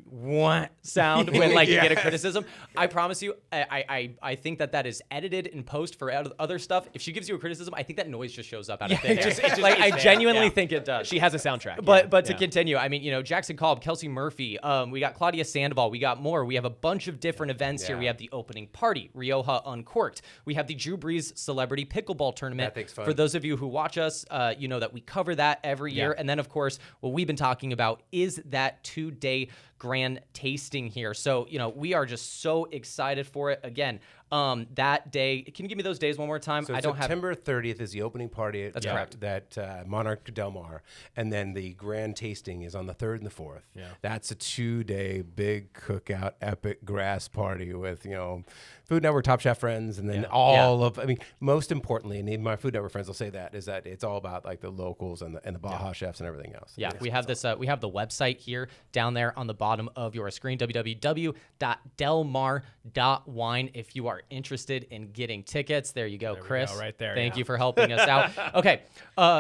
Speaker 2: what sound when like you get a criticism. I promise you, I think that is edited in post for other stuff. If she gives you a criticism, I think that noise just shows up out of thin air. Like I genuinely think it does.
Speaker 1: She has a soundtrack.
Speaker 2: But to continue, I mean, you know, Jackson Kolb, Kelsey Murphy, we got Claudia Sandoval, we got more. We have a bunch of different events here. We have the opening party, Rioja Uncorked. We have the Drew Brees Celebrity Pickleball Tournament.
Speaker 3: That thing's fun.
Speaker 2: For those of you who watch us, you know that we cover that every year. And then, of course, what we've been talking about is that 2-day grand tasting here. So, you know, we are just so excited for it. Again, that day, can you give me those days one more time?
Speaker 3: So September 30th is the opening party at
Speaker 2: correct.
Speaker 3: that Monarch Del Mar, and then the grand tasting is on the 3rd and the 4th.
Speaker 1: Yeah.
Speaker 3: That's a 2-day big cookout, epic grass party with, you know, Food Network Top Chef friends, and then I mean, most importantly, and even my Food Network friends will say that, is that it's all about like the locals and the Baja chefs and everything else.
Speaker 2: Yeah, we have this. We have the website here down there on the bottom of your screen, www.delmar.wine. If you are interested in getting tickets, there you go, Chris.
Speaker 1: Go, right there.
Speaker 2: Thank you for helping us out. Okay,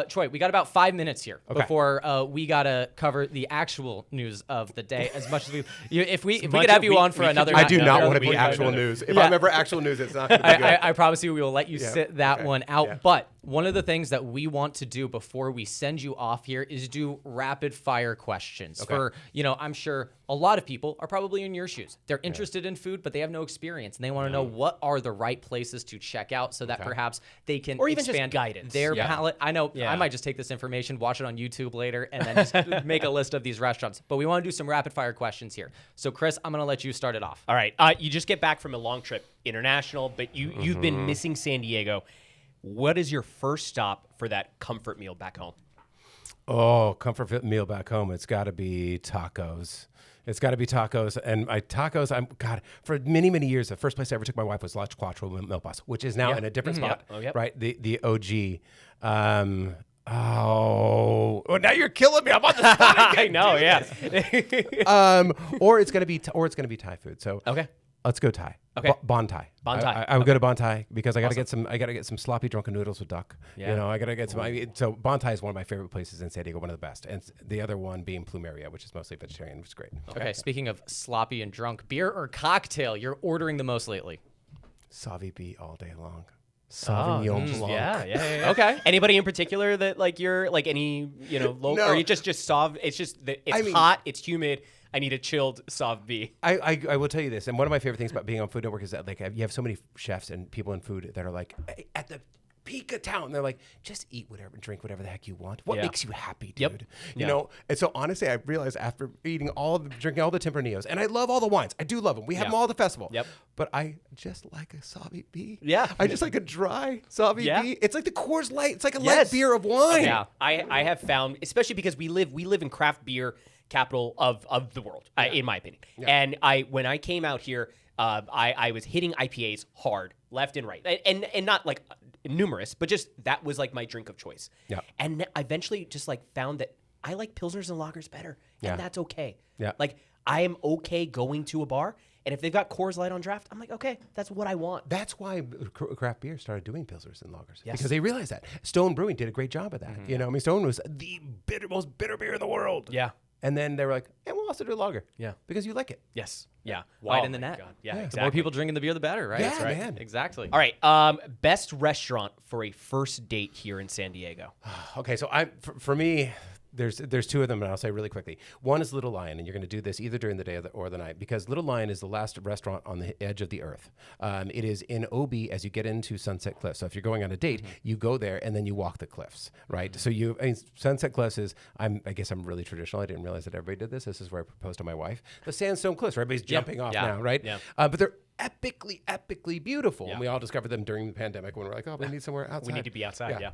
Speaker 2: Troy, we got about 5 minutes here before we gotta cover the actual news of the day. As much as if we could have you on for another.
Speaker 3: I do not want to be actual news. If I'm ever actual news, it's not going to be good.
Speaker 2: I promise you, we will let you sit that one out. Yeah. But one of the things that we want to do before we send you off here is do rapid fire questions. For, you know, I'm sure a lot of people are probably in your shoes. They're interested in food, but they have no experience, and they want to know what are the right places to check out so that perhaps they can
Speaker 1: or even
Speaker 2: expand
Speaker 1: just guidance.
Speaker 2: Their palate. I know I might just take this information, watch it on YouTube later, and then just make a list of these restaurants. But we want to do some rapid fire questions here. So, Chris, I'm going to let you start it off.
Speaker 1: All right. You just get back from a long trip, international, but you've been missing San Diego. What is your first stop for that comfort meal back home?
Speaker 3: Oh, comfort meal back home. It's got to be tacos. It's got to be tacos. And my tacos, for many, many years, the first place I ever took my wife was La Cuatro Milpas, which is now in a different spot, right? The OG. Oh, now you're killing me. I'm on the spot.
Speaker 1: I know, yeah.
Speaker 3: Or it's gonna be Thai food. So let's go Thai.
Speaker 1: Okay,
Speaker 3: Bon Thai.
Speaker 1: Bon Thai.
Speaker 3: I would go to Bon Thai because I gotta get some sloppy drunken noodles with duck. Yeah. You know, I gotta get some. So Bon Thai is one of my favorite places in San Diego, one of the best, and the other one being Plumeria, which is mostly vegetarian, which is great.
Speaker 2: Okay. Speaking of sloppy and drunk, beer or cocktail you're ordering the most lately?
Speaker 3: Savvy B all day long. Sauvignon Blanc.
Speaker 1: Yeah. Okay. Anybody in particular that like you're like any local?
Speaker 3: No.
Speaker 1: Or you just Sauv? It's just that it's hot, it's humid. I need a chilled Sauv B.
Speaker 3: I will tell you this, and one of my favorite things about being on Food Network is that like you have so many chefs and people in food that are like at the peak of town. They're like, just eat whatever, drink whatever the heck you want. What
Speaker 1: Yeah.
Speaker 3: makes you happy, dude?
Speaker 1: Yep.
Speaker 3: You know? And so honestly, I realized after drinking all the Tempraneos, and I love all the wines. I do love them. We have them all at the festival.
Speaker 1: Yep.
Speaker 3: But I just like a Sauvy B.
Speaker 1: Yeah.
Speaker 3: I just like a dry Sauvy
Speaker 1: Yeah.
Speaker 3: B. It's like the Coors Light. It's like a light beer of wine.
Speaker 1: Yeah, I have found, especially because we live in craft beer capital of the world, in my opinion. And when I came out here, I was hitting IPAs hard, left and right, and not like numerous, but just that was like my drink of choice.
Speaker 3: Yeah.
Speaker 1: And I eventually just like found that I like pilsners and lagers better, and that's okay.
Speaker 3: Yeah.
Speaker 1: Like I am okay going to a bar, and if they've got Coors Light on draft, I'm like, okay, that's what I want.
Speaker 3: That's why craft beer started doing pilsners and lagers, because they realized that Stone Brewing did a great job of that. You know, I mean, Stone was the most bitter beer in the world.
Speaker 1: Yeah.
Speaker 3: And then they were like, and we'll also do lager.
Speaker 1: Yeah.
Speaker 3: Because you like it.
Speaker 1: Yes. Yeah.
Speaker 2: Widen the
Speaker 1: my
Speaker 2: net.
Speaker 1: God. Yeah.
Speaker 2: The
Speaker 1: Exactly.
Speaker 2: more people drinking the beer, the better, right?
Speaker 3: Yeah,
Speaker 2: That's right.
Speaker 3: man.
Speaker 2: Exactly.
Speaker 1: All right. Best restaurant for a first date here in San Diego.
Speaker 3: Okay, so for me, there's two of them, and I'll say really quickly. One is Little Lion, and you're going to do this either during the day or the night, because Little Lion is the last restaurant on the edge of the earth. It is in OB as you get into Sunset Cliffs. So if you're going on a date, you go there and then you walk the cliffs, right? So Sunset Cliffs is, I guess I'm really traditional. I didn't realize that everybody did this. This is where I proposed to my wife. The sandstone cliffs, where everybody's jumping off now, right?
Speaker 1: Yeah.
Speaker 3: But they're epically beautiful.
Speaker 1: Yeah.
Speaker 3: And we all discovered them during the pandemic when we're like, oh, we need somewhere outside.
Speaker 1: We need to be outside. Yeah.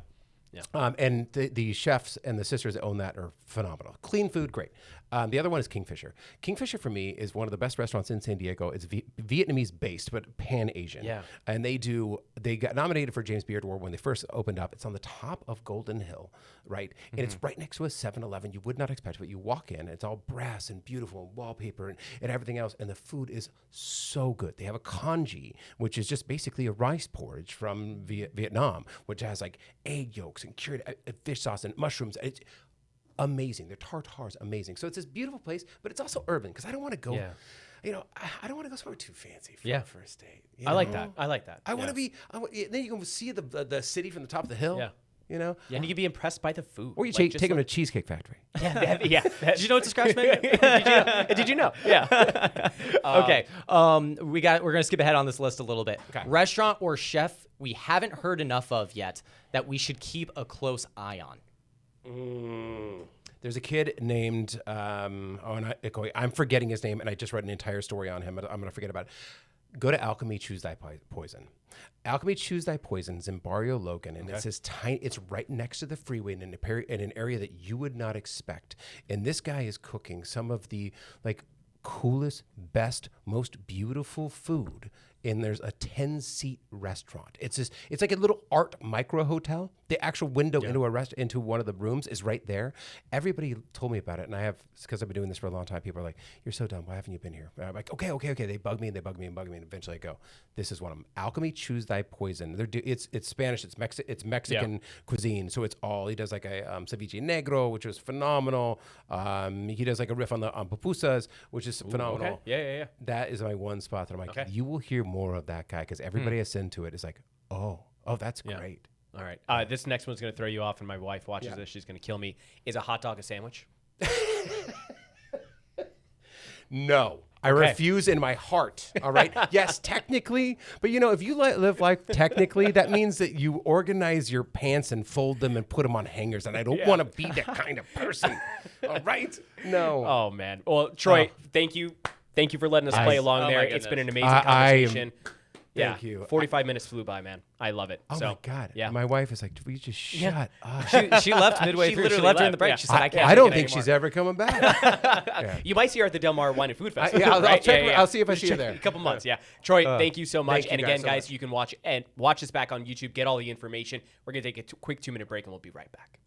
Speaker 3: And the chefs and the sisters that own that are phenomenal. Clean food, great. The other one is Kingfisher. Kingfisher for me is one of the best restaurants in San Diego. It's Vietnamese based, but Pan Asian.
Speaker 1: Yeah.
Speaker 3: And they got nominated for James Beard Award when they first opened up. It's on the top of Golden Hill, right? And it's right next to a 7-Eleven. You would not expect it, but you walk in, it's all brass and beautiful and wallpaper and everything else. And the food is so good. They have a congee, which is just basically a rice porridge from Vietnam, which has like egg yolks and cured fish sauce and mushrooms. It's amazing. Their tartare's amazing. So it's this beautiful place, but it's also urban, because I don't want to go.
Speaker 1: Yeah.
Speaker 3: You know, I don't want to go somewhere too fancy for a first date. You
Speaker 1: I like
Speaker 3: know?
Speaker 1: that. I like that.
Speaker 3: I want to be. Then you can see the city from the top of the hill.
Speaker 1: Yeah.
Speaker 3: You know.
Speaker 1: Yeah. And you can be impressed by the food.
Speaker 3: Or you
Speaker 1: Like,
Speaker 3: take them to Cheesecake Factory.
Speaker 1: Yeah.
Speaker 2: Did you know it's a scratch menu?
Speaker 1: Did you know? Yeah.
Speaker 2: Okay. We're gonna skip ahead on this list a little bit.
Speaker 3: Okay.
Speaker 2: Restaurant or chef we haven't heard enough of yet that we should keep a close eye on.
Speaker 3: There's a kid named I'm forgetting his name, and I just read an entire story on him. I'm going to forget about it. Go to Alchemy Choose Thy Poison. Alchemy Choose Thy Poison is in Barrio Logan, and it's this tiny. It's right next to the freeway in an area that you would not expect. And this guy is cooking some of the coolest, best, most beautiful food. And there's a 10-seat restaurant. It's like a little art micro hotel. The actual window into one of the rooms is right there. Everybody told me about it, and because I've been doing this for a long time. People are like, "You're so dumb. Why haven't you been here?" And I'm like, "Okay." They bug me and eventually I go, "This is one of them. Alchemy Choose Thy Poison." It's Spanish. It's Mexican cuisine. So he does like a ceviche negro, which is phenomenal. He does like a riff on pupusas, which is phenomenal.
Speaker 1: Okay. Yeah.
Speaker 3: That is my one spot that I'm like, you will hear more of that guy, because everybody I send to it is like, oh, that's great.
Speaker 1: All right. This next one's going to throw you off, and my wife watches this. She's going to kill me. Is a hot dog a sandwich?
Speaker 3: No. I refuse in my heart. All right. Yes, technically. But if you live life technically, that means that you organize your pants and fold them and put them on hangers. And I don't want to be that kind of person. All right. No.
Speaker 1: Oh, man. Well, Troy, thank you. Thank you for letting us play along there. It's been an amazing conversation.
Speaker 3: Thank you.
Speaker 1: 45 minutes flew by, man. I love it.
Speaker 3: Oh, my God.
Speaker 1: Yeah.
Speaker 3: My wife is like, will you just shut up?
Speaker 2: She left midway through. She left during the break.
Speaker 1: Yeah.
Speaker 2: She said, "I can't."
Speaker 3: I don't
Speaker 2: take it
Speaker 3: think
Speaker 2: anymore."
Speaker 3: she's ever coming back.
Speaker 1: You might see her at the Del Mar Wine and Food Festival.
Speaker 3: I'll
Speaker 1: right?
Speaker 3: check. I'll see if I see her there.
Speaker 1: A couple months, yeah. Troy, thank you so much.
Speaker 3: thank you
Speaker 1: And
Speaker 3: guys
Speaker 1: again,
Speaker 3: so
Speaker 1: guys,
Speaker 3: much.
Speaker 1: you can watch this back on YouTube. Get all the information. We're gonna take a quick 2-minute break, and we'll be right back.